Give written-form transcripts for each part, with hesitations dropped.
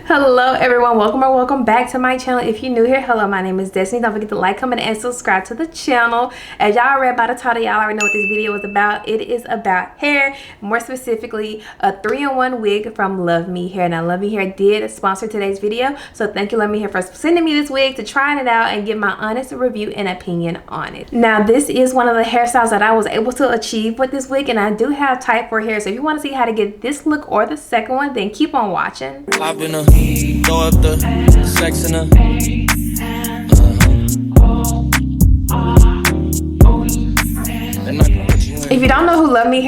Hello everyone, welcome or welcome back to my channel. If you're new here, hello, my name is Destiny. Don't forget to like, comment, and subscribe to the channel. As y'all read by the title, y'all already know what this video is about. It is about hair, more specifically a 3-in-1 wig from Luvme Hair. Now Luvme Hair did sponsor today's video, so thank you Luvme Hair for sending me this wig to try it out and give my honest review and opinion on it. Now this is one of the hairstyles that I was able to achieve with this wig, and I do have type 4 hair, so if you want to see how to get this look or the second one, then keep on watching. Throw up the sex in her. If you don't know who Luvme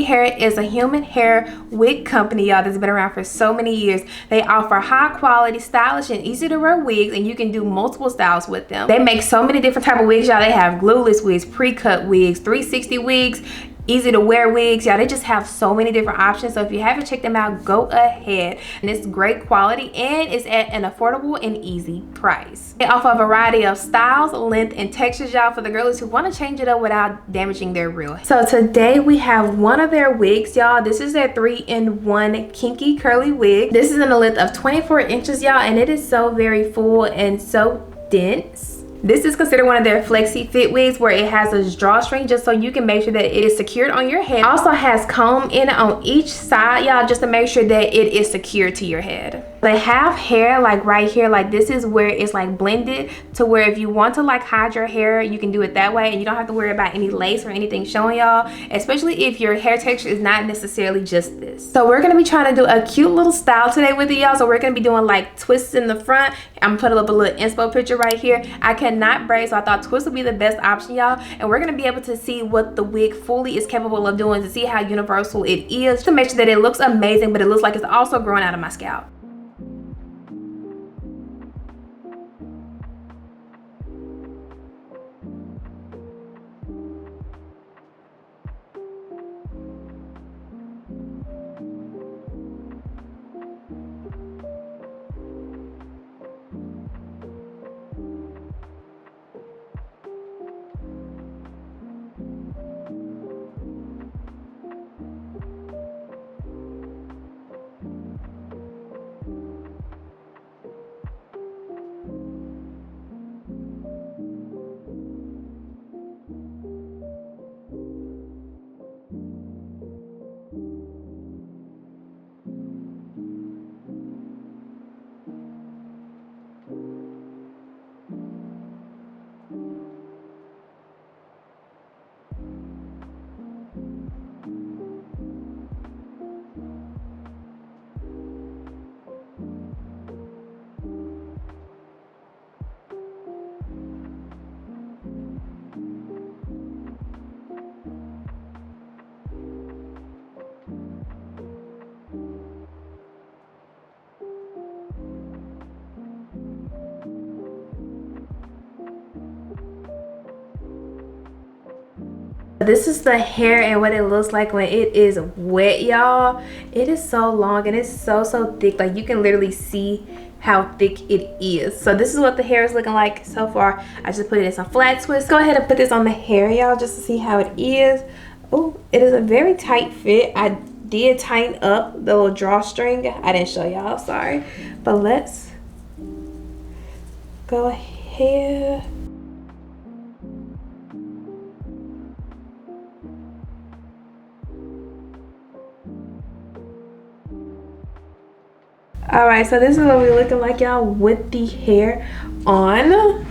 Hair is a human hair wig company, y'all, that's been around for so many years. They offer high quality, stylish, and easy to wear wigs, and you can do multiple styles with them. They make so many different type of wigs, y'all. They have glueless wigs, pre-cut wigs, 360 wigs, easy to wear wigs, y'all. They just have so many different options, so if you haven't checked them out, go ahead. And it's great quality and it's at an affordable and easy price. They offer a variety of styles, length, and textures, y'all, for the girlies who want to change it up without damaging their real hair. So today we have one of their wigs, y'all. This is their 3-in-1 kinky curly wig. This is in a length of 24 inches, y'all, and it is so very full and so dense. This is considered one of their flexi fit wigs, where it has a drawstring just so you can make sure that it is secured on your head. Also has comb in it on each side, y'all, just to make sure that it is secured to your head. They have hair like right here, like this is where it's like blended to where if you want to like hide your hair, you can do it that way, and you don't have to worry about any lace or anything showing, y'all, especially if your hair texture is not necessarily just this. So we're gonna be trying to do a cute little style today with it, y'all. So we're gonna be doing like twists in the front. I'm gonna put up a little inspo picture right here. I cannot braid, so I thought twist would be the best option, y'all, and we're gonna be able to see what the wig fully is capable of doing, to see how universal it is, to make sure that it looks amazing, but it looks like it's also growing out of my scalp. This is the hair and what it looks like when it is wet, y'all. It is so long and it's so thick, like you can literally see how thick it is. So this is what the hair is looking like so far. I just put it in some flat twists. Go ahead and put this on the hair, y'all, just to see how it is. Oh, it is a very tight fit. I did tighten up the little drawstring. I didn't show y'all, sorry, but let's go ahead. All right, so this is what we're looking like, y'all, with the hair on.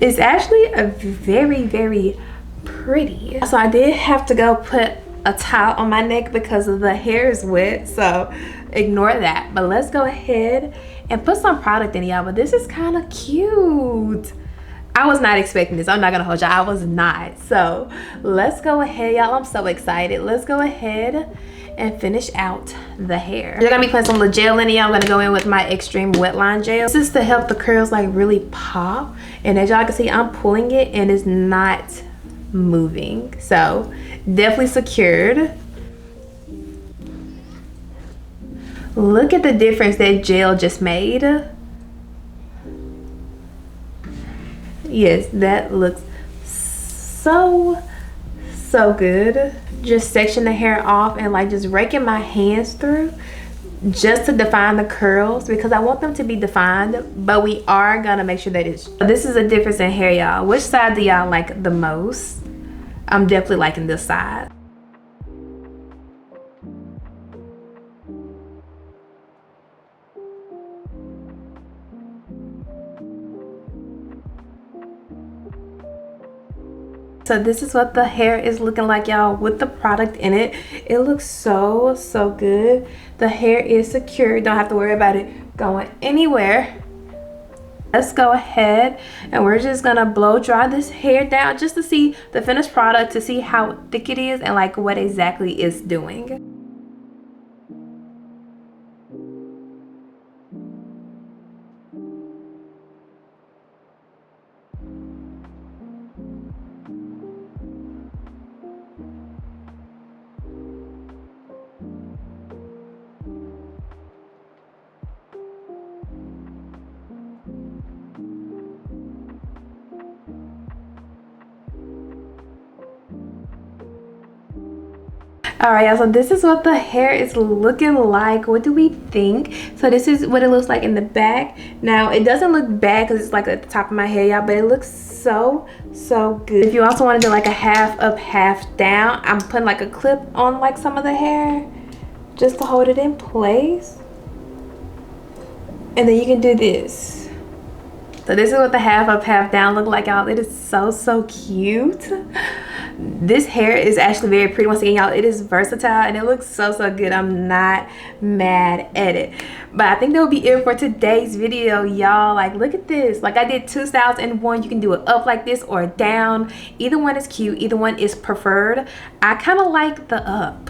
It's actually a very pretty. So I did have to go put a towel on my neck because the hair is wet, so ignore that. But let's go ahead and put some product in, y'all. But this is kind of cute. I was not expecting this. I'm not gonna hold y'all. I was not. So let's go ahead, y'all. I'm so excited. Let's go ahead and finish out the hair. You're gonna be putting some little gel in it. I'm gonna go in with my extreme wet line gel. This is to help the curls like really pop. And as y'all can see, I'm pulling it and it's not moving. So definitely secured. Look at the difference that gel just made. Yes, that looks so good. Just section the hair off and like just raking my hands through just to define the curls because I want them to be defined, but we are gonna make sure that this is a difference in hair, y'all. Which side do y'all like the most? I'm definitely liking this side. So this is what the hair is looking like, y'all, with the product in it. It looks so good. The hair is secure. Don't have to worry about it going anywhere. Let's go ahead and we're just gonna blow dry this hair down just to see the finished product, to see how thick it is and like what exactly it's doing. All right, y'all, so this is what the hair is looking like. What do we think? So this is what it looks like in the back. Now it doesn't look bad because it's like at the top of my hair, y'all, but it looks so good. If you also want to do like a half up, half down, I'm putting like a clip on like some of the hair just to hold it in place, and then you can do this. So this is what the half up, half down look like, y'all. It is so cute. This hair is actually very pretty. Once again, y'all, it is versatile and it looks so good. I'm not mad at it. But I think that will be it for today's video, y'all. Like, look at this. Like, I did 2 styles in one. You can do it up like this or down. Either one is cute. Either one is preferred. I kind of like the up.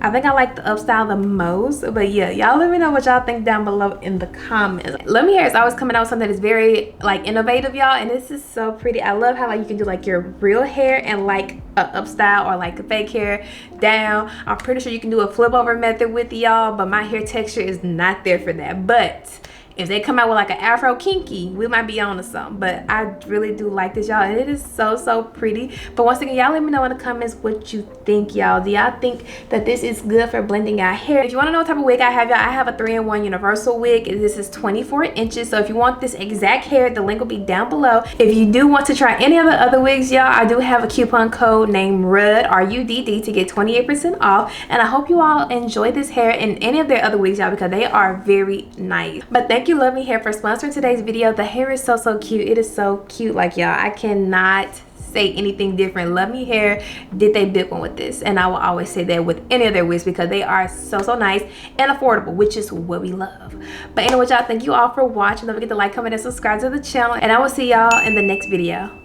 I think I like the up style the most. But yeah, y'all let me know what y'all think down below in the comments. Luvme hair is always coming out with something that is very like innovative, y'all, and this is so pretty. I love how like you can do like your real hair and like a up style or like a fake hair down. I'm pretty sure you can do a flip over method with y'all, but my hair texture is not there for that. But if they come out with like an afro kinky, we might be on to something. But I really do like this, y'all, and it is so pretty. But once again, y'all let me know in the comments what you think, y'all. Do y'all think that this is good for blending out hair? If you want to know what type of wig I have, y'all, I have a 3-in-1 universal wig. This is 24 inches. So if you want this exact hair, the link will be down below. If you do want to try any of the other wigs, y'all, I do have a coupon code named RUDD, RUDD, to get 28% off. And I hope you all enjoy this hair and any of their other wigs, y'all, because they are very nice. But thank you, Luvme Hair, for sponsoring today's video. The hair is so cute. It is so cute. Like, y'all, I cannot say anything different. Luvme Hair did they big one with this, and I will always say that with any of their wigs because they are so nice and affordable, which is what we love. But anyway, y'all, thank you all for watching. Don't forget to like, comment, and subscribe to the channel, and I will see y'all in the next video.